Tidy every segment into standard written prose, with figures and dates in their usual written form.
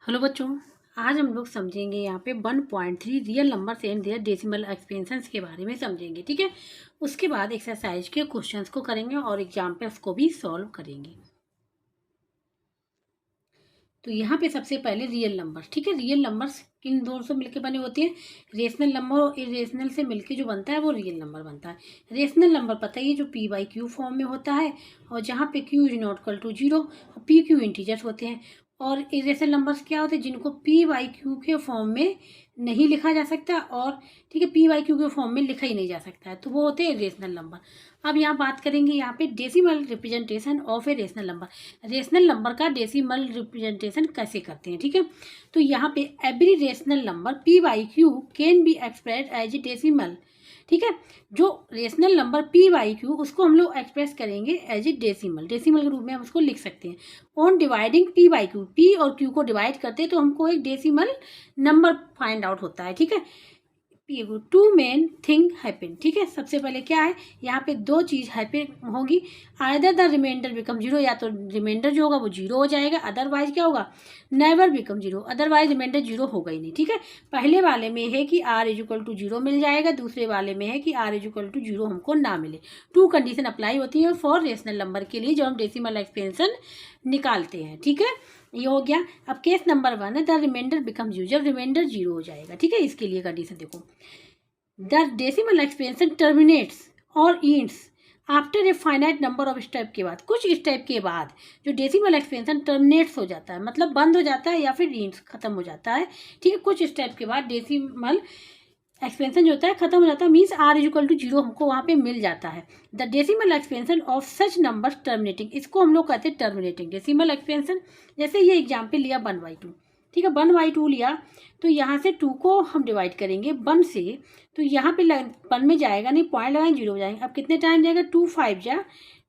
Hello बच्चों, आज हम लोग समझेंगे यहाँ पे 1.3 real numbers and their decimal expansions के बारे में समझेंगे। ठीक है, उसके बाद एक्सरसाइज के क्वेश्चंस को करेंगे और एग्जाम्पल्स को भी सॉल्व करेंगे। तो यहाँ पे सबसे पहले रियल नंबर्स। ठीक है, रियल नंबर्स किन दो से मिलकर बने होते हैं? रेशनल नंबर और इरेशनल से मिलकर जो बनता है वो रियल नंबर बनता है। रेशनल नंबर पता ही है, जो पी बाई क्यू फॉर्म में होता है और जहाँ पे q is not equal to zero और पी क्यू इंटीजर्स होते हैं। और इरेशनल नंबर्स क्या होते हैं? जिनको पी बाई क्यू के फॉर्म में नहीं लिखा जा सकता और ठीक है पी बाई क्यू के फॉर्म में लिखा ही नहीं जा सकता है, तो वो होते हैं इरेशनल नंबर। अब यहाँ बात करेंगे यहाँ पे decimal representation of a rational number. Rational number का डेसिमल रिप्रेजेंटेशन कैसे करते हैं? ठीक है, तो यहाँ पे every rational number P by Q can be express as a decimal. ठीक है, जो rational number P by Q उसको हम लोग एक्सप्रेस करेंगे एज ए डेसिमल। डेसिमल के रूप में हम उसको लिख सकते हैं। On dividing P by Q, P और क्यू को डिवाइड करते हैं तो हमको एक डेसिमल नंबर फाइंड आउट होता है। ठीक है, टू मेन थिंग हैपन। ठीक है, सबसे पहले क्या है, यहाँ पे दो चीज हैपन होगी। Either the reminder become zero, या तो रिमाइंडर जो होगा वो जीरो हो जाएगा, अदरवाइज क्या होगा, never become zero, otherwise reminder zero होगा ही नहीं। ठीक है, पहले वाले में है कि R is equal to zero मिल जाएगा, दूसरे वाले में है कि R is equal to zero हमको ना मिले। टू कंडीशन अप्लाई होती है फॉर रेशनल नंबर के लिए जो हम डेसिमल एक्सपेंशन निकालते हैं। ठीक है, ये हो गया। अब केस नंबर 1 है द रिमाइंडर बिकम जीरो, जब रिमाइंडर जीरो हो जाएगा। ठीक है, इसके लिए कंडीशन देखो, द डेसिमल एक्सपेंशन टर्मिनेट्स और ends after a finite number of step के बाद, कुछ स्टेप के बाद जो डेसिमल एक्सपेंशन टर्मिनेट्स हो जाता है, मतलब बंद हो जाता है या फिर एंड्स खत्म हो जाता है। ठीक है, कुछ स्टेप के बाद डेसिमल एक्सपेंशन जो होता है खत्म हो जाता है, means R equal to zero हमको वहाँ पे मिल जाता है। The decimal expansion of such number terminating, इसको हम लोग कहते हैं टर्मिनेटिंग डेसिमल एक्सपेंशन। जैसे ये एग्जाम्पल लिया 1/2। ठीक है, 1/2 लिया तो यहाँ से 2 को हम डिवाइड करेंगे 1 से, तो यहाँ पे 1 में जाएगा नहीं, पॉइंट लगाएंगे, जीरो हो जाएंगे। अब कितने टाइम जाएगा, 2 5 जा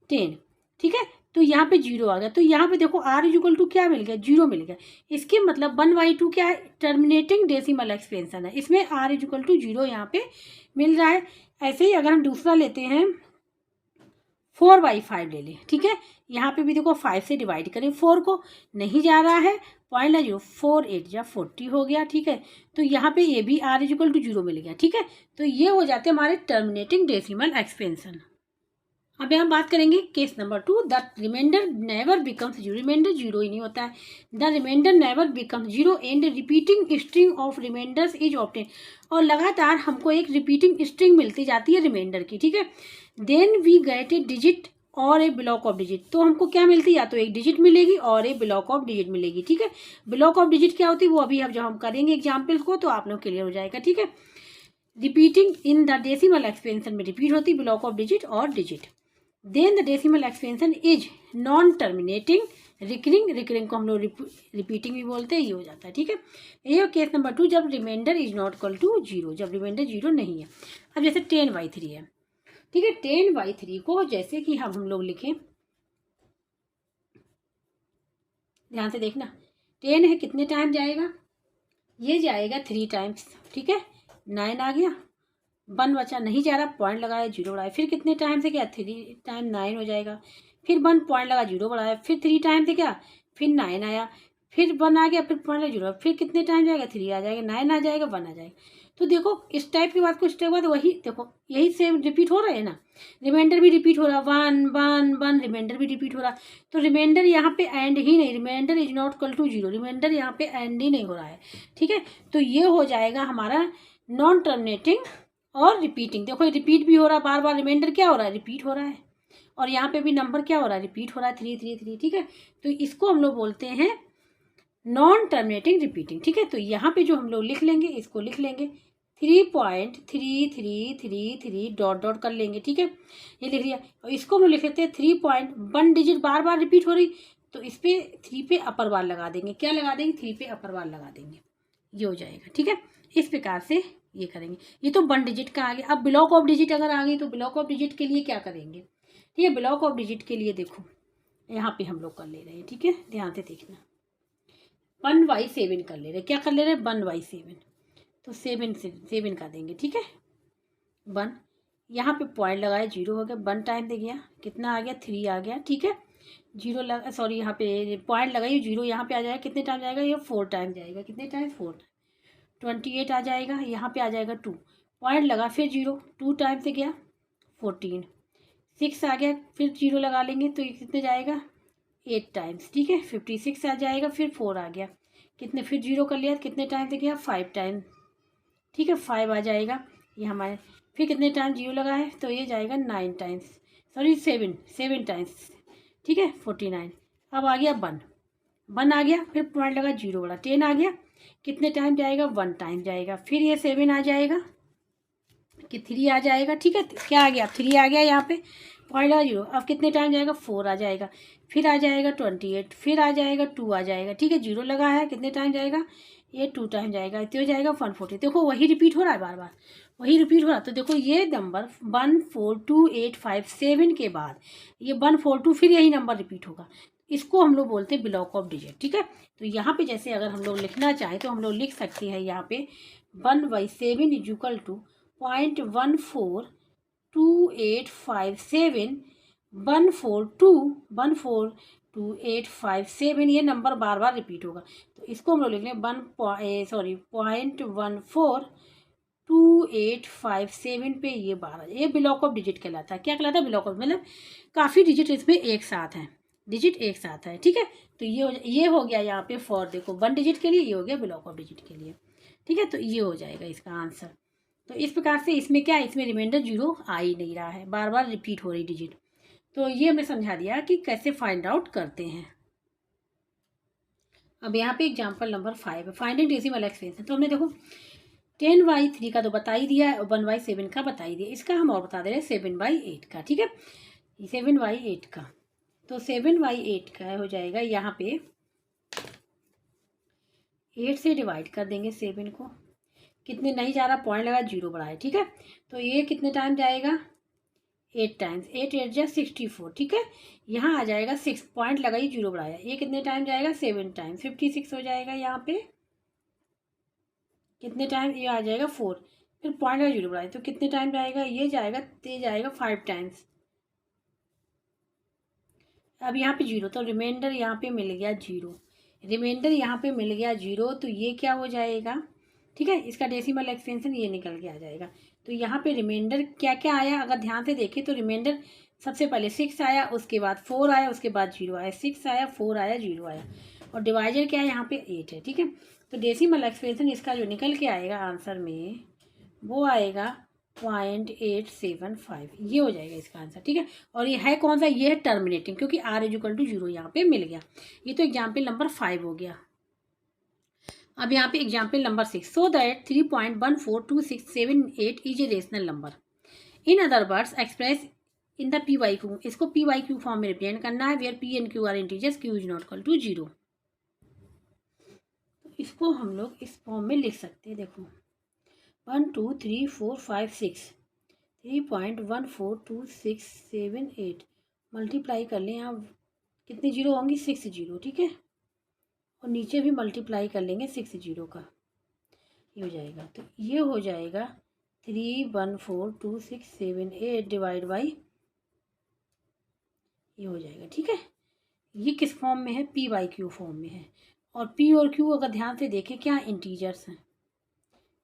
10। ठीक है, तो यहाँ पे जीरो आ गया, तो यहाँ पे देखो आर इक्वल टू क्या मिल गया, जीरो मिल गया। इसके मतलब 1/2 क्या है, टर्मिनेटिंग डेसिमल एक्सपेंशन है, इसमें आर इक्वल टू जीरो यहाँ पे मिल रहा है। ऐसे ही अगर हम दूसरा लेते हैं 4/5 ले लें। ठीक है, यहाँ पे भी देखो 5 से डिवाइड करें, 4 को नहीं जा रहा है, पॉइंट ला जीरो, 4 8 जा 40 हो गया। ठीक है, तो यहाँ पे ये भी आर इक्वल टू जीरो मिल गया। ठीक है, तो ये हो जाते हैं हमारे टर्मिनेटिंग डेसिमल एक्सपेंशन। अब यहाँ बात करेंगे case number 2, the remainder never becomes zero, remainder zero ही नहीं होता है। The remainder never becomes zero and repeating string of remainders is obtain, और लगातार हमको एक रिपीटिंग स्ट्रिंग मिलती जाती है रिमाइंडर की। ठीक है, then we get a digit और ए ब्लॉक ऑफ डिजिट, तो हमको क्या मिलती है, या तो एक डिजिट मिलेगी और ए ब्लॉक ऑफ डिजिट मिलेगी। ठीक है, ब्लॉक ऑफ डिजिट क्या होती है वो अभी अब जब हम करेंगे एग्जाम्पल्स को तो आप लोग क्लियर हो जाएगा। ठीक है, repeating in the decimal expansion में रिपीट होती है ब्लॉक ऑफ डिजिट और digit. Then the decimal expansion is non terminating recurring, recurring को हम लोग रिपीटिंग भी बोलते हैं, ये हो जाता है। ठीक है, ये केस नंबर 2, जब reminder is not equal to zero, जब रिमाइंडर जीरो नहीं है। अब जैसे 10/3 है। ठीक है, 10/3 को जैसे कि हम लोग लिखें, ध्यान से देखना, 10 है, कितने टाइम जाएगा, ये जाएगा 3 टाइम्स। ठीक है, 9 आ गया, 1 बचा, नहीं जा रहा, पॉइंट लगाया, जीरो बढ़ाया, फिर कितने टाइम से क्या, 3 टाइम 9 हो जाएगा, फिर 1 पॉइंट लगा, जीरो बढ़ाया, फिर 3 टाइम से क्या, फिर 9 आया, फिर 1 आ गया, फिर पॉइंट लगा, जीरो, फिर कितने टाइम जाएगा, 3 आ जाएगा, 9 आ जाएगा, 1 आ जाएगा। तो देखो इस टाइप के बाद कुछ टाइप बाद वही देखो यही सेम रिपीट हो रहा है ना, रिमाइंडर भी रिपीट हो रहा, 1 1 1, रिमाइंडर भी रिपीट हो रहा। तो रिमाइंडर यहाँ पे एंड ही नहीं, reminder is not equal to zero, reminder यहाँ पे एंड ही नहीं हो रहा है। ठीक है, तो ये हो जाएगा हमारा नॉन टर्मिनेटिंग और रिपीटिंग। देखो रिपीट भी हो रहा है बार बार, रिमाइंडर क्या हो रहा है, रिपीट हो रहा है, और यहाँ पे भी नंबर क्या हो रहा है, रिपीट हो रहा है, 3 3 3। ठीक है, तो इसको हम लोग बोलते हैं नॉन टर्मिनेटिंग रिपीटिंग। ठीक है, तो यहाँ पे जो हम लोग लिख लेंगे, इसको लिख लेंगे 3.3333 डॉट डॉट कर लेंगे। ठीक है, ये लिख लिया, और इसको हम लोग लिख लेते हैं 3.1 डिजिट बार बार रिपीट हो रही, तो इस पे 3 पे अपर बार लगा देंगे, क्या लगा देंगे, 3 पे अपर बार लगा देंगे, ये हो जाएगा। ठीक है, इस प्रकार से ये करेंगे। ये तो 1 डिजिट का आ गया। अब ब्लॉक ऑफ डिजिट अगर आ गई तो ब्लॉक ऑफ डिजिट के लिए क्या करेंगे, ठीक है, ब्लॉक ऑफ डिजिट के लिए देखो यहाँ पे हम लोग कर ले रहे हैं। ठीक है, ध्यान से देखना, 1/7 कर ले रहे, क्या कर ले रहे, 1/7, तो 7 से 7 कर देंगे। ठीक है, 1 यहाँ पे पॉइंट लगाया, जीरो हो गया, 1 टाइम दे गया, कितना आ गया, 3 आ गया। ठीक है, जीरो लगा, सॉरी यहाँ पे पॉइंट लगाइए, जीरो यहाँ पे आ जाएगा, कितने टाइम जाएगा ये 4 टाइम जाएगा, कितने टाइम 4 टाइम 28 आ जाएगा, यहाँ पे आ जाएगा 2 पॉइंट लगा, फिर जीरो 2 टाइम से गया 14 6 आ गया, फिर जीरो लगा लेंगे तो ये कितने जाएगा 8 टाइम्स, ठीक है 56 आ जाएगा, फिर 4 आ गया, कितने फिर जीरो कर लिया, कितने टाइम से गया 5 टाइम, ठीक है 5 आ जाएगा ये हमारे, फिर कितने टाइम जीरो लगा है तो ये जाएगा 9 टाइम्स, सॉरी 7 टाइम्स, ठीक है 49। अब आ गया 1 आ गया, फिर पॉइंट लगा जीरो वाला 10 आ गया, कितने टाइम जाएगा 1 टाइम जाएगा, फिर ये 7 आ जाएगा कि 3 आ जाएगा, ठीक है क्या आ गया 3 आ गया यहाँ पे पॉइंट लगा जीरो, अब कितने टाइम जाएगा 4 आ जाएगा, फिर आ जाएगा 28, फिर आ जाएगा 2 आ जाएगा, ठीक है जीरो लगा है, कितने टाइम जाएगा ये 2 टाइम जाएगा, तो जाएगा 140। देखो वही रिपीट हो रहा है, बार बार वही रिपीट हो रहा है। तो देखो ये नंबर 142,857 के बाद ये 142 फिर यही नंबर रिपीट होगा, इसको हम लोग बोलते हैं ब्लॉक ऑफ डिजिट, ठीक है। तो यहाँ पे जैसे अगर हम लोग लिखना चाहें तो हम लोग लिख सकते हैं यहाँ पे 1/7 इक्वल टू 0.142857 142,857, ये नंबर बार बार रिपीट होगा, तो इसको हम लोग लिख लें 0.2857 पे ये 12, ये ब्लॉक ऑफ डिजिट कहलाता है। क्या कहलाता है ब्लॉक ऑफ, मतलब काफ़ी डिजिट इसमें एक साथ हैं, डिजिट एक साथ है, ठीक है। तो ये हो गया यहाँ पे फॉर, देखो 1 डिजिट के लिए, ये हो गया ब्लॉक ऑफ डिजिट के लिए, ठीक है। तो ये हो जाएगा इसका आंसर। तो इस प्रकार से इसमें क्या है, इसमें रिमाइंडर जीरो आ ही नहीं रहा है, बार बार रिपीट हो रही डिजिट। तो ये हमने समझा दिया कि कैसे फाइंड आउट करते हैं। अब यहाँ पे एग्जाम्पल नंबर 5 है, फाइंडिंग डेसिमल एक्सपेंशन। तो हमने देखो 10/3 का तो बता ही दिया है और 1/7 का बता ही दिया, इसका हम और बता दे रहे हैं 7/8 का, ठीक है 7/8 का। तो 7/8 का हो जाएगा यहाँ पे 8 से डिवाइड कर देंगे 7 को, कितने नहीं जा रहा पॉइंट लगा जीरो बढ़ाए, ठीक है। तो ये कितने टाइम जाएगा 8 टाइम्स, 8 8 जा 64, ठीक है। यहाँ आ जाएगा 6 पॉइंट लगाई जीरो बढ़ाया, ये कितने टाइम जाएगा 7 टाइम्स 56 हो जाएगा, यहाँ पे कितने टाइम ये आ जाएगा 4, फिर पॉइंट लगा जीरो बढ़ाया तो कितने टाइम जाएगा ये जाएगा 5 टाइम्स। अब यहाँ पे जीरो, तो रिमाइंडर यहाँ पे मिल गया जीरो, रिमाइंडर यहाँ पे मिल गया जीरो, तो ये क्या हो जाएगा, ठीक है इसका डेसिमल एक्सपेंशन ये निकल के आ जाएगा। तो यहाँ पे रिमाइंडर क्या क्या आया, अगर ध्यान से देखें तो रिमाइंडर सबसे पहले 6 आया, उसके बाद 4 आया, उसके बाद जीरो आया, 6 आया 4 आया जीरो आया, और डिवाइजर क्या है यहाँ पे 8 है, ठीक है। तो डेसिमल एक्सपेंशन इसका जो निकल के आएगा आंसर में वो आएगा 0.875, ये हो जाएगा इसका आंसर, ठीक है। और ये है कौन सा, ये है टर्मिनेटिंग, क्योंकि r इक्वल टू जीरो यहाँ पे मिल गया। ये तो एग्जाम्पल नंबर 5 हो गया। अब यहाँ पे example number 6, so that 3.142678 is a rational number, in other words express in the P by Q, इसको पी वाई क्यू फॉर्म में रिप्रेजेंट करना है, where P and Q are integers, Q is not equal to zero. इसको हम लोग इस form में लिख सकते हैं, देखो 1 2 3 4 5 6 3.142678 मल्टीप्लाई कर लें, यहाँ कितने जीरो होंगी 6 जीरो, ठीक है, और नीचे भी मल्टीप्लाई कर लेंगे 6 जीरो का, ये हो जाएगा। तो ये हो जाएगा 3.142678 डिवाइड बाई, ये हो जाएगा, ठीक है। ये किस फॉर्म में है, पी वाई क्यू फॉर्म में है, और पी और क्यू अगर ध्यान से देखें क्या इंटीजर्स हैं,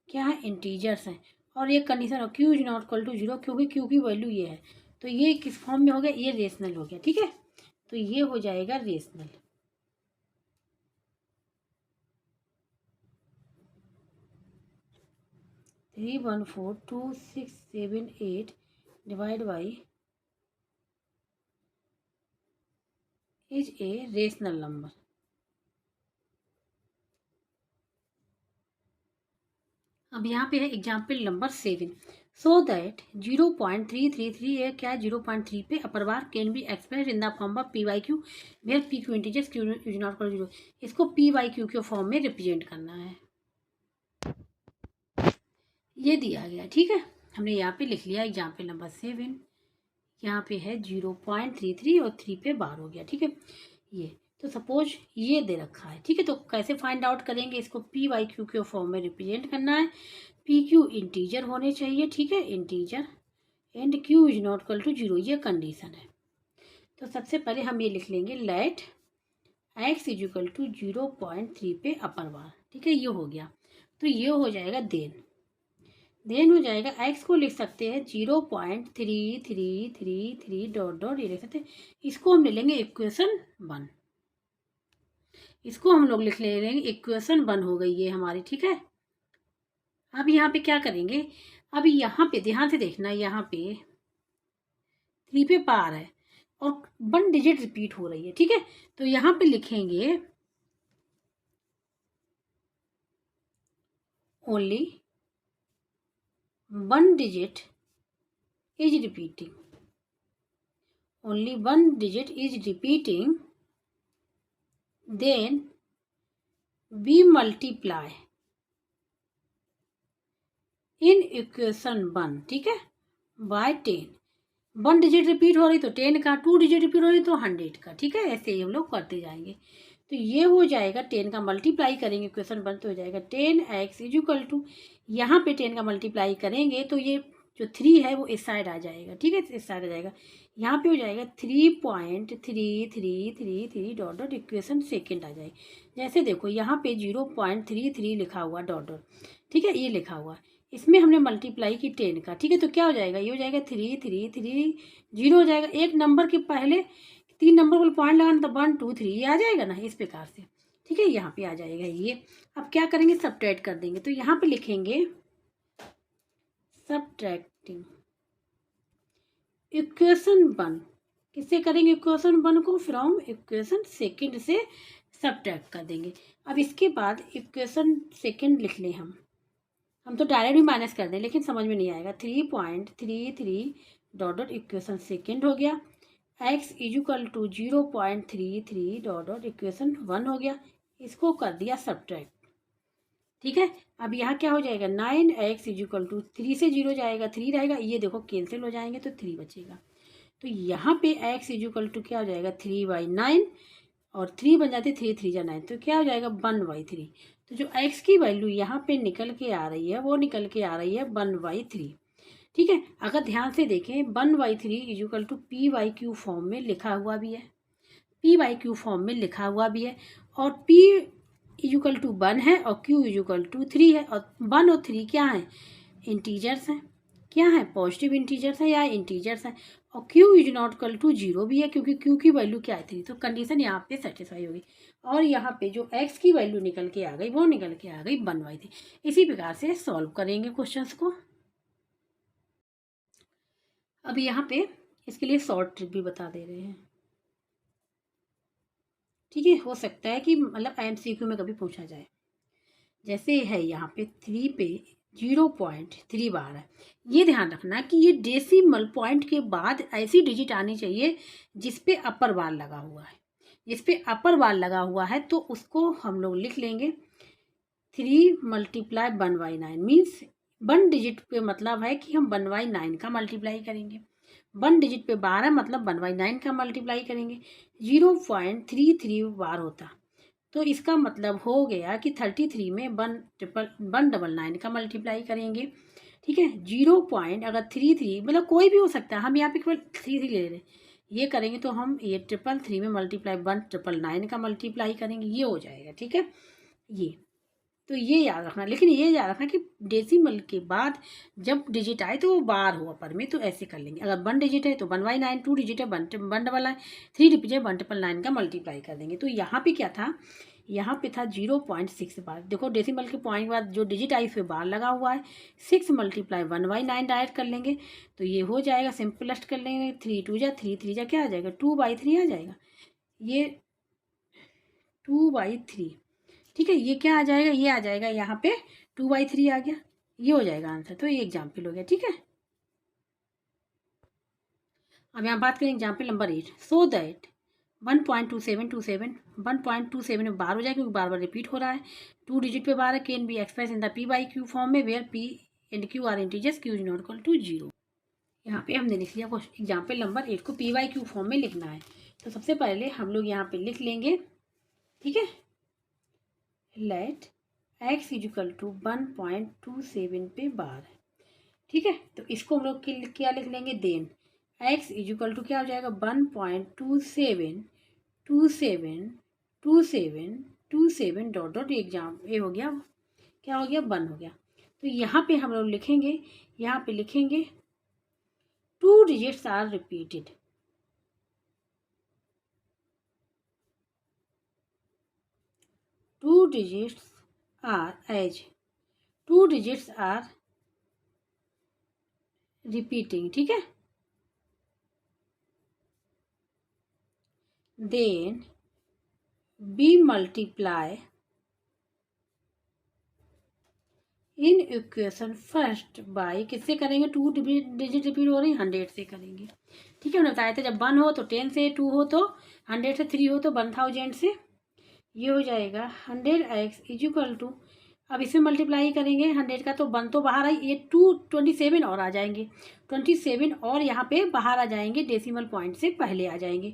क्या है इंटीजर्स हैं, और ये कंडीशन हो Q is not equal to zero, क्योंकि क्यू की वैल्यू ये है, तो ये किस फॉर्म में हो गया, ये रेशनल हो गया, ठीक है। तो ये हो जाएगा rational. Three 142,678 divide by is a rational number. अब यहाँ पे है एग्जाम्पल नंबर 7, सो दैट 0.333 है क्या 0.3 पे upper bar can be express in the form of P by Q, where P Q integers Q is not equal to zero, इसको P by Q के form में रिप्रेजेंट करना है, ये दिया गया, ठीक है। हमने यहाँ पे लिख लिया एग्जाम्पल नंबर 7, यहाँ पे है 0.33 और 3 पे बार हो गया, ठीक है। ये तो सपोज ये दे रखा है, ठीक है। तो कैसे फाइंड आउट करेंगे, इसको पी वाई क्यू के फॉर्म में रिप्रेजेंट करना है, पी क्यू इंटीजर होने चाहिए, ठीक है integer, and Q is not equal to zero, ये कंडीशन है। तो सबसे पहले हम ये लिख लेंगे let x is equal to 0.3 पे अपर बार, ठीक है, ये हो गया। तो ये हो जाएगा देन हो जाएगा x को लिख सकते हैं 0.3333 डॉट डॉट ये लिख सकते हैं। इसको हम ले लेंगे इक्वेशन 1, इसको हम लोग लिख ले लेंगे इक्वेशन 1 हो गई ये हमारी, ठीक है। अब यहाँ पे क्या करेंगे, अभी यहाँ पे ध्यान से देखना, यहाँ पे 3 पे पार है और 1 डिजिट रिपीट हो रही है, ठीक है। तो यहाँ पे लिखेंगे only 1 digit is repeating, only 1 digit is repeating, then we multiply in equation 1, ठीक है, बाय 10। 1 डिजिट रिपीट हो रही तो 10 का, 2 डिजिट रिपीट हो रही तो 100 का, ठीक है। ऐसे ही हम लोग करते जाएंगे। तो ये हो जाएगा 10 का मल्टीप्लाई करेंगे इक्वेशन 1 तो हो जाएगा 10x इज इक्वल टू, यहाँ पे 10 का मल्टीप्लाई करेंगे तो ये जो 3 है वो इस साइड आ जाएगा, ठीक है, इस साइड आ जाएगा। यहाँ पे हो जाएगा 3.3333 डॉट डॉट इक्वेशन सेकेंड आ जाएगी। जैसे देखो यहाँ पे 0.33 लिखा हुआ डॉट डॉट, ठीक है, ये लिखा हुआ, इसमें हमने मल्टीप्लाई की 10 का, ठीक है। तो क्या हो जाएगा, ये हो जाएगा 3330 हो जाएगा। एक नंबर के पहले 3 नंबर को पॉइंट लगाना तो 1 2 3 ये आ जाएगा ना, इस प्रकार से, ठीक है, यहाँ पे आ जाएगा ये। अब क्या करेंगे, सब्ट्रैक्ट कर देंगे। तो यहाँ पे लिखेंगे सब्ट्रैक्टिंग इक्वेशन 1, किससे करेंगे इक्वेशन 1 को, फ्रॉम इक्वेशन सेकंड से सब्ट्रैक्ट कर देंगे। अब इसके बाद इक्वेशन सेकंड लिख लें हम तो डायरेक्ट भी माइनस कर दें लेकिन समझ में नहीं आएगा। 3.33 डॉट डॉट इक्वेशन सेकंड हो गया, x is equal to 0.33 dot dot equation 1 हो गया, इसको कर दिया सब्ट्रैक्ट, ठीक है। अब यहाँ क्या हो जाएगा, 9x इज इक्वल टू 3 से 0 जाएगा, 3 रहेगा, ये देखो कैंसिल हो जाएंगे तो 3 बचेगा। तो यहाँ पे x इज इक्वल टू क्या हो जाएगा 3/9 और 3 बन जाते 3 3 जा 9, तो क्या हो जाएगा 1/3। तो जो x की वैल्यू यहाँ पे निकल के आ रही है वो निकल के आ रही है 1/3, ठीक है। अगर ध्यान से देखें 1/3 is equal to p/q form में लिखा हुआ भी है, p/q फॉर्म में लिखा हुआ भी है, और p इज इक्वल टू 1 है और q इज इक्वल टू 3 है, और 1 और 3 क्या है, इंटीजर्स हैं, क्या है, पॉजिटिव इंटीजर्स है या इंटीजर्स है, और q is not equal to 0 भी है क्योंकि q की वैल्यू क्या है 3, तो कंडीशन यहाँ पे सेटिस्फाई होगी। और यहाँ पे जो x की वैल्यू निकल के आ गई वो निकल के आ गई 1/3। इसी प्रकार से सॉल्व करेंगे क्वेश्चंस को। अब यहाँ पे इसके लिए शॉर्ट ट्रिक भी बता दे रहे हैं, ठीक है, हो सकता है कि मतलब MCQ में कभी पूछा जाए। जैसे है यहाँ पे 3 पे 0.3 बार है, ये ध्यान रखना कि ये डेसिमल पॉइंट के बाद ऐसी डिजिट आनी चाहिए जिस पे अपर बार लगा हुआ है। जिस पे अपर बार लगा हुआ है तो उसको हम लोग लिख लेंगे 3 मल्टीप्लाई 1/9 मीन्स 1 डिजिट पे मतलब है कि हम 1/9 का मल्टीप्लाई करेंगे। 1 डिजिट पे 12 मतलब 1/9 का मल्टीप्लाई करेंगे। 0.33 बार होता तो इसका मतलब हो गया कि 33 में 199 का मल्टीप्लाई करेंगे, ठीक है। 0.33 मतलब कोई भी हो सकता है, हम यहाँ पे केवल 33 ले रहे हैं, ये करेंगे तो हम ये 333 में मल्टीप्लाई 199 का मल्टीप्लाई करेंगे, ये हो जाएगा, ठीक है। ये तो ये याद रखना, लेकिन ये याद रखना कि डेसिमल के बाद जब डिजिट आए तो वो बार हो अपर में, तो ऐसे कर लेंगे। अगर 1 डिजिट है तो 1/9, 2 डिजिट है 1/9, 3 डिजिट है 1/9 का मल्टीप्लाई कर देंगे। तो यहाँ पे क्या था, यहाँ पे था 0.6 बार। देखो डेसिमल के पॉइंट के बाद जो डिजिट आई उस पर बार लगा हुआ है, 6 मल्टीप्लाई 1/9 डायरेक्ट कर लेंगे तो ये हो जाएगा, सिंपलेस्ट कर लेंगे, 3 2 जा 3 3 जा क्या आ जाएगा 2/3 आ जाएगा, ये 2/3, ठीक है। ये क्या आ जाएगा, ये आ जाएगा यहाँ पे 2/3 आ गया, ये हो जाएगा आंसर। तो ये एग्जाम्पल हो गया, ठीक है। अब यहाँ बात करें एग्जाम्पल नंबर 8, सो दैट 1.27 में बार हो जाए क्योंकि बार बार रिपीट हो रहा है, 2 डिजिट पे बार है, can be express in the p/q form में where p and q are integers, q is not equal to 0। यहाँ पे हमने लिख लिया एग्जाम्पल नंबर 8 को p/q फॉर्म में लिखना है। तो सबसे पहले हम लोग यहाँ पे लिख लेंगे, ठीक है, let x is equal to 1.27 पे बार है, ठीक है। तो इसको हम लोग क्या लिख लेंगे, देन x इजिकल टू क्या हो जाएगा 1.27272727 डॉट डॉट एग्जाम ये हो गया, क्या हो गया 1 हो गया। तो यहाँ पे हम लोग लिखेंगे, यहाँ पे लिखेंगे 2 digits are repeated, 2 digits are as 2 digits are repeating, ठीक है। then we multiply in equation first by किससे करेंगे, 2 डिजिट रिपीट हो रही 100 से करेंगे, ठीक है। हमने बताया था जब 1 हो तो 10 से, 2 हो तो 100 से, 3 हो तो 1000 से। ये हो जाएगा 100x इजिकल टू, अब इसमें मल्टीप्लाई करेंगे 100 का तो 1 तो बाहर आई, ये 27 और आ जाएंगे, 27 और यहाँ पे बाहर आ जाएंगे, डेसिमल पॉइंट से पहले आ जाएंगे,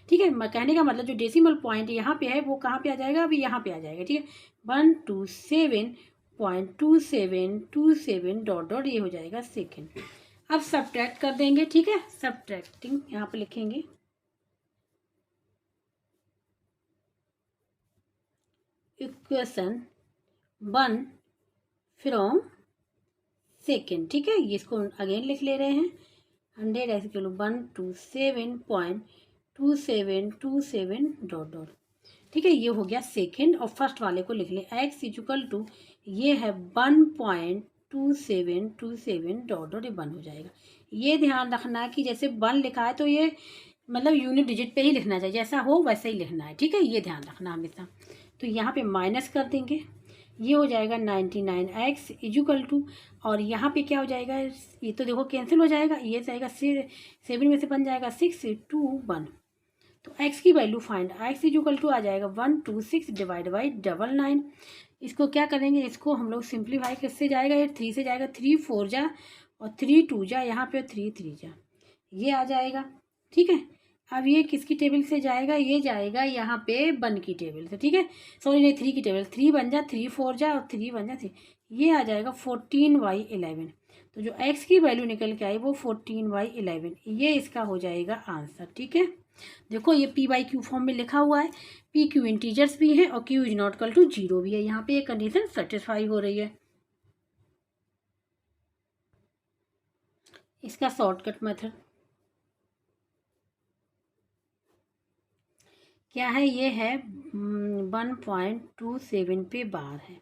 ठीक है। कहने का मतलब जो डेसिमल पॉइंट यहाँ पे है वो कहाँ पे आ जाएगा, अभी यहाँ पे आ जाएगा, ठीक है। 127.2727 डॉट डॉट ये हो जाएगा सेकेंड। अब सब्ट्रैक्ट कर देंगे, ठीक है। सब्ट्रैक्टिंग यहाँ पे लिखेंगे इक्वेशन 1 फ्रॉम सेकेंड, ठीक है। ये इसको अगेन लिख ले रहे हैं 100 ऐसे किलो 127.2727 डॉट डॉट, ठीक है। ये हो गया सेकेंड। और फर्स्ट वाले को लिख लें x इजुकल टू, ये है 1.2727 डॉट डॉट, ये 1 हो जाएगा। ये ध्यान रखना कि जैसे 1 लिखा है तो ये मतलब यूनिट डिजिट पे ही लिखना चाहिए, जैसा हो वैसा ही लिखना है, ठीक है। ये ध्यान रखना हमेशा। तो यहाँ पे माइनस कर देंगे, ये हो जाएगा 99x इजुकल टू, और यहाँ पे क्या हो जाएगा, ये तो देखो कैंसिल हो जाएगा, ये जाएगा 7 में से बन जाएगा 6 2 1। तो x की value find, x equal to आ जाएगा 126 डिवाइड बाई 99। इसको क्या करेंगे, इसको हम लोग सिंप्लीफाई किससे जाएगा, ये 3 से जाएगा, 3 4 जा और 3 2 जा, यहाँ पे 3 3 जा, ये आ जाएगा, ठीक है। अब ये किसकी टेबल से जाएगा, ये जाएगा यहाँ पे 1 की टेबल से, ठीक है। सॉरी नहीं 3 की टेबल, 3 बन जा, 3 4 जा और 3 बन जा 3, ये आ जाएगा 14/11। तो जो x की वैल्यू निकल के आई वो 14/11, ये इसका हो जाएगा आंसर, ठीक है। देखो ये p/q फॉर्म में लिखा हुआ है, p q इंटीजर्स भी है और q is not equal to 0 भी है, यहाँ पे ये कंडीशन सेटिस्फाई हो रही है। इसका शॉर्टकट मेथड क्या है, ये है 1.27 पे बार है,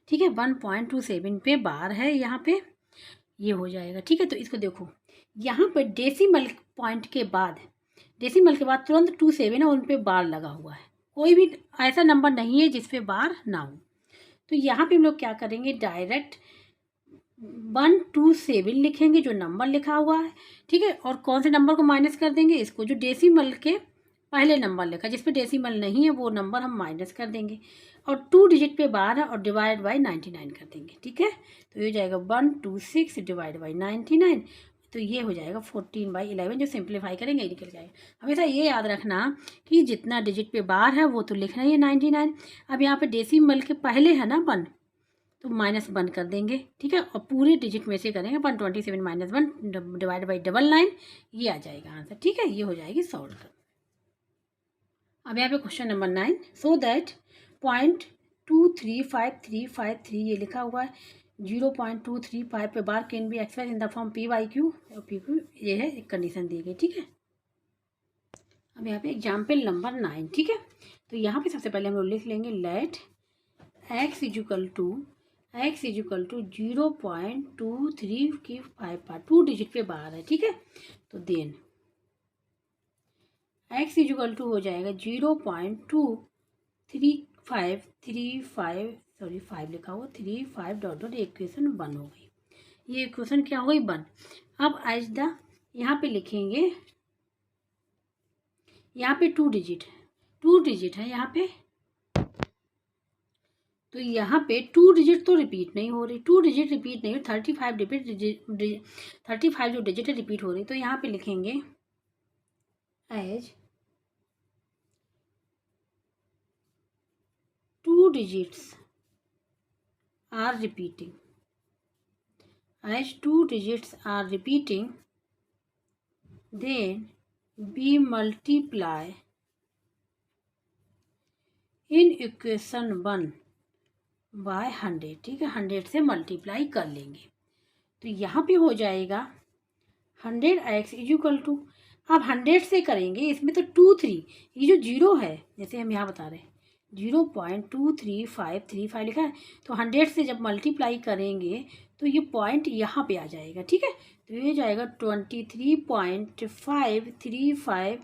ठीक है। 1.27 पे बार है यहाँ पे, ये हो जाएगा, ठीक है। तो इसको देखो यहाँ पे डेसिमल पॉइंट के बाद, डेसिमल के बाद तुरंत 27 है, उन पे बार लगा हुआ है, कोई भी ऐसा नंबर नहीं है जिस पे बार ना हो। तो यहाँ पे हम लोग क्या करेंगे, डायरेक्ट 127 लिखेंगे जो नंबर लिखा हुआ है, ठीक है। और कौन से नंबर को माइनस कर देंगे, इसको जो डेसिमल के पहले नंबर लिखा, जिस पे डेसिमल नहीं है वो नंबर हम माइनस कर देंगे, और 2 डिजिट पे बार है और डिवाइड बाई 99 कर देंगे, ठीक है। तो ये हो जाएगा 126 डिवाइड बाई 99, तो ये हो जाएगा 14/11, जो सिंप्लीफाई करेंगे ये निकल जाएगा। हमेशा ये याद रखना कि जितना डिजिट पे बार है वो तो लिखना ही है 99। अब यहाँ पे डेसिमल के पहले है ना 1, तो -1 कर देंगे, ठीक है। और पूरे डिजिट में से करेंगे 127 - 1 डिवाइड बाई 99, ये आ जाएगा आंसर, ठीक है। ये हो जाएगी सॉल्व कर। अब यहाँ पे क्वेश्चन नंबर 9, सो दैट 0.23533 ये लिखा हुआ है, 0.235 पे bar can be express in the form p/q, और p/q ये है एक कंडीशन दी गई, ठीक है। अब यहाँ पे एग्जाम्पल नंबर 9, ठीक है। तो यहाँ पे सबसे पहले हम लोग लिख लेंगे let x equal to 0.2355, 2 digit पे बार है, ठीक है। तो देन x इजुकल टू हो जाएगा 0.23535, सॉरी 5 लिखा हुआ 35 डॉट डॉट, इक्वेशन 1 हो गई। ये इक्वेशन क्या हो गई 1। अब एज द यहाँ पे लिखेंगे, यहाँ पे 2 डिजिट है यहाँ पे, तो यहाँ पे 2 डिजिट तो रिपीट नहीं हो रही, 2 डिजिट रिपीट नहीं, 35 35 जो डिजिट है रिपीट हो रही। तो यहाँ पे लिखेंगे as 2 digits are repeating, as 2 digits are repeating then we multiply in equation 1 by 100, ठीक है, 100 से मल्टीप्लाई कर लेंगे तो यहाँ पे हो जाएगा 100x इज इक्वल टू, अब 100 से करेंगे इसमें तो 23, ये जो जीरो है जैसे हम यहाँ बता रहे हैं 0.23535 लिखा है, तो 100 से जब मल्टीप्लाई करेंगे तो ये पॉइंट यहाँ पे आ जाएगा, ठीक है, तो ये जाएगा 23.535,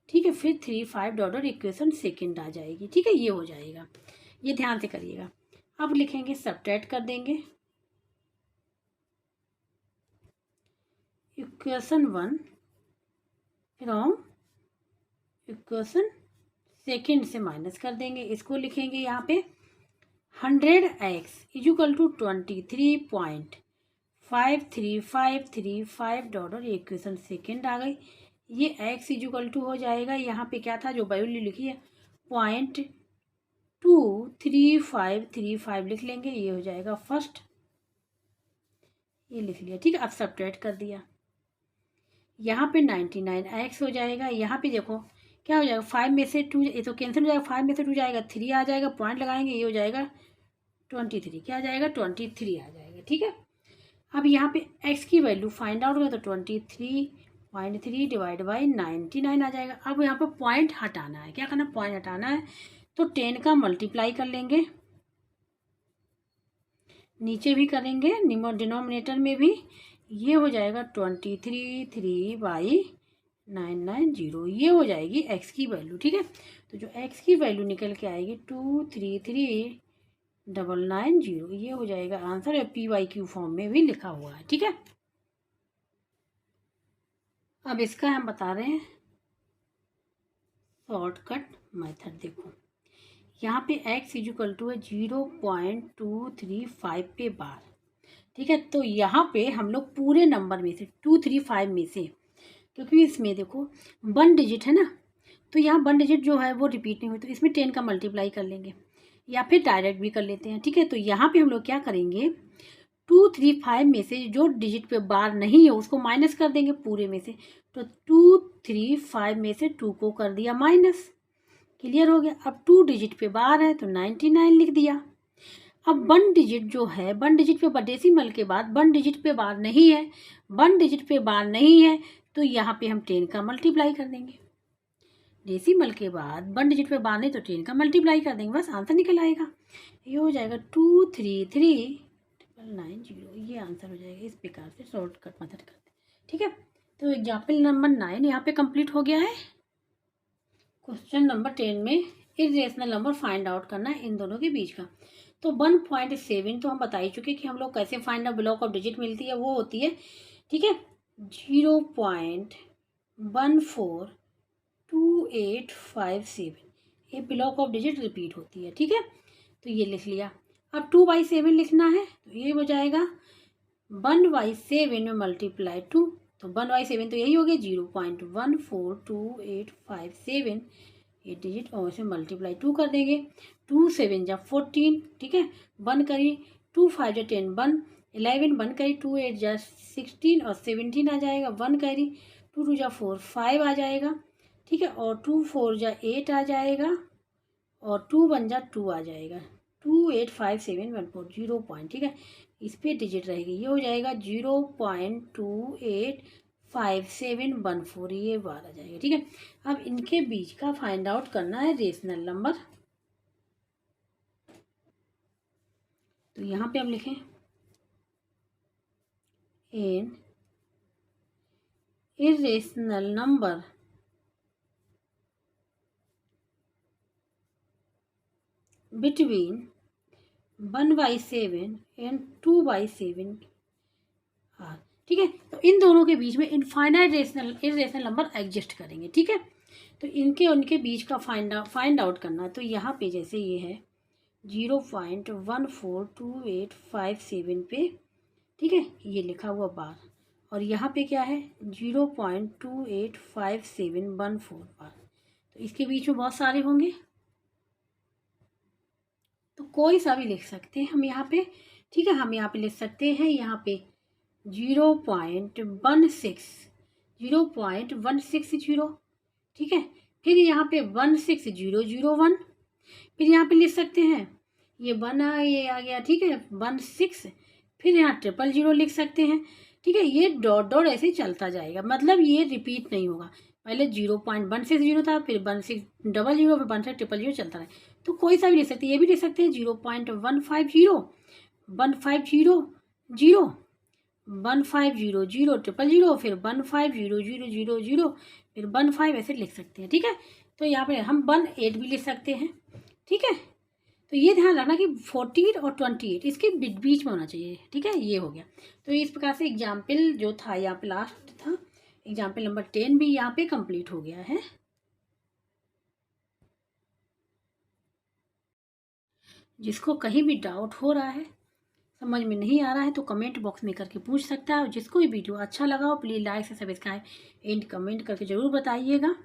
ठीक है, फिर 35 डॉट इक्वेशन सेकेंड आ जाएगी, ठीक है, ये हो जाएगा, ये ध्यान से करिएगा। अब लिखेंगे सब्ट्रैक्ट कर देंगे इक्वेशन 1 फ्रॉम इक्वेशन सेकेंड से माइनस कर देंगे, इसको लिखेंगे यहाँ पे 100x is equal to 23.53535 dot और इक्वेशन सेकेंड आ गई, ये x इज इक्वल टू हो जाएगा, यहाँ पे क्या था जो वैल्यू लिखी है 0.23535 लिख लेंगे, ये हो जाएगा फर्स्ट, ये लिख लिया, ठीक है। अब सब्ट्रैक्ट कर दिया, यहाँ पे 99x हो जाएगा, यहाँ पे देखो क्या हो जाएगा 5 में से 2, ये तो कैंसिल हो जाएगा, 5 में से 2 जाएगा 3 आ जाएगा, पॉइंट लगाएंगे, ये हो जाएगा 23, क्या आ जाएगा 23 आ जाएगा, ठीक है। अब यहाँ पे x की वैल्यू फाइंड आउट होगा तो 23.3 डिवाइड बाई 99 आ जाएगा। अब यहाँ पे पॉइंट हटाना है, क्या करना, पॉइंट हटाना है तो 10 का मल्टीप्लाई कर लेंगे, नीचे भी करेंगे डिनोमिनेटर में भी, ये हो जाएगा 23.3/990, ये हो जाएगी x की वैल्यू, ठीक है। तो जो x की वैल्यू निकल के आएगी 233,990, ये हो जाएगा आंसर, या PYQ फॉर्म में भी लिखा हुआ है, ठीक है। अब इसका हम बता रहे हैं शॉर्टकट मेथड, देखो यहाँ पे x इज इक्वल टू है 0.235 पे बार, ठीक है, तो यहाँ पे हम लोग पूरे नंबर में से 235 में से, क्योंकि इसमें देखो 1 डिजिट है ना, तो यहाँ 1 डिजिट जो है वो रिपीट नहीं हुई, तो इसमें 10 का मल्टीप्लाई कर लेंगे या फिर डायरेक्ट भी कर लेते हैं, ठीक है। तो यहाँ पे हम लोग क्या करेंगे 235 में से जो डिजिट पे बार नहीं है उसको माइनस कर देंगे पूरे में से, तो 235 में से 2 को कर दिया माइनस, क्लियर हो गया। अब 2 डिजिट पे बार है तो 99 लिख दिया। अब 1 डिजिट जो है 1 डिजिट पे डेसिमल के बाद 1 डिजिट पे बार नहीं है, 1 डिजिट पे बार नहीं है तो यहाँ पे हम 10 का मल्टीप्लाई कर देंगे, डेसिमल के बाद 1 डिजिट पे बार नहीं तो 10 का मल्टीप्लाई कर देंगे, बस आंसर निकल आएगा, ये हो जाएगा 233,990, ये आंसर हो जाएगा। इस प्रकार से शॉर्टकट मेथड करते हैं, ठीक है। तो एग्जाम्पल नंबर 9 यहाँ पे कंप्लीट हो गया है। क्वेश्चन नंबर 10 में इरेशनल नंबर फाइंड आउट करना है इन दोनों के बीच का। तो 1.7 तो हम बता ही चुके कि हम लोग कैसे find out block of digit मिलती है, वो होती है, ठीक है, 0.142857, ये ब्लॉक ऑफ डिजिट रिपीट होती है, ठीक है, तो ये लिख लिया। अब 2/7 लिखना है तो ये हो जाएगा 1/7 में मल्टीप्लाई 2, तो 1/7 तो यही हो गया 0.142857, ये डिजिट और इसे मल्टीप्लाई 2 कर देंगे, 2 7 जा 14, ठीक है, 1 करी 2 5 जा 10 1 11, 1 करी 2 8 जा 16 और 17 आ जाएगा, 1 करी 2 2 जा 4 5 आ जाएगा, ठीक है, और 2 4 जा 8 आ जाएगा और 2 1 जा 2 आ जाएगा, 2857140 पॉइंट, ठीक है, इस पे डिजिट रहेगी, ये हो जाएगा 0.285714, ये बार आ जाएगा, ठीक है। अब इनके बीच का फाइंड आउट करना है रेशनल नंबर, तो यहाँ पे हम लिखें an irrational number between 1/7 and 2/7 are, ठीक है। तो इन दोनों के बीच में इनफाइनाइट इरेशनल नंबर एग्जिस्ट करेंगे, ठीक है, तो इनके उनके बीच का फाइंड आउट करना, तो यहाँ पे जैसे ये है 0.142857 पे, ठीक है, ये लिखा हुआ बार, और यहाँ पे क्या है 0.285714 बार, तो इसके बीच में बहुत सारे होंगे तो कोई सा भी लिख सकते हैं हम यहाँ पे, ठीक है, हम यहाँ पे लिख सकते हैं यहाँ पे 0.16, 0.160, ठीक है। फिर यहाँ पे 16001, फिर यहाँ पे लिख सकते हैं ये 1 ये आ गया, ठीक है, 16, फिर यहाँ 000 लिख सकते हैं, ठीक है। ये डॉट डॉट ऐसे ही चलता जाएगा, मतलब ये रिपीट नहीं होगा। पहले 0.160 था, फिर 1600, फिर 16000 चलता रहे। तो कोई सा भी लिख सकते हैं, ये भी लिख सकते हैं 0.150, 150 0, 1500 000, फिर 150000, फिर 15 ऐसे लिख सकते हैं, ठीक है। तो यहाँ पे हम 18 भी लिख सकते हैं, ठीक है। तो ये ध्यान रखना कि 14 और 28 इसके बीच में होना चाहिए, ठीक है। ये हो गया। तो इस प्रकार से एग्जाम्पल जो था यहाँ पे लास्ट था, एग्जाम्पल नंबर 10 भी यहाँ पे कंप्लीट हो गया है। जिसको कहीं भी डाउट हो रहा है, समझ में नहीं आ रहा है, तो कमेंट बॉक्स में करके पूछ सकता है। और जिसको भी वीडियो अच्छा लगा हो प्लीज़ लाइक से सब्सक्राइब एंड कमेंट करके ज़रूर बताइएगा।